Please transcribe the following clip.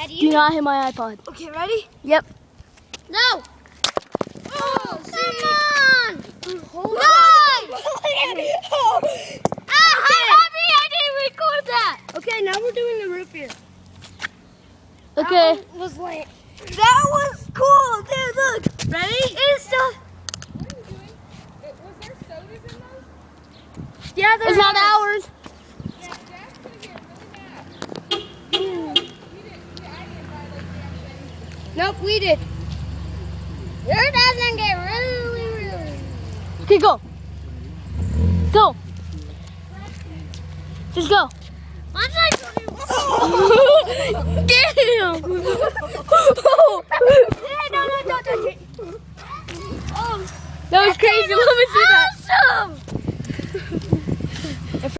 Ready? Do not hit my iPod. Okay, ready? Yep. No! Oh, come on! Hold on! I'm happy I didn't record that! Okay, now we're doing the root beer. Okay. That one was lame. That was cool, dude, look! Ready? It's still... What are you doing? Was there sodas in those? Yeah, there's It's not ours. Yeah, Jack's gonna get really mad. I didn't violate Jack's. Nope, we did. Yours doesn't get really... Okay, go. Go. Just go. I'm like... Damn. No, don't touch it. That was crazy. Let me see that. Awesome!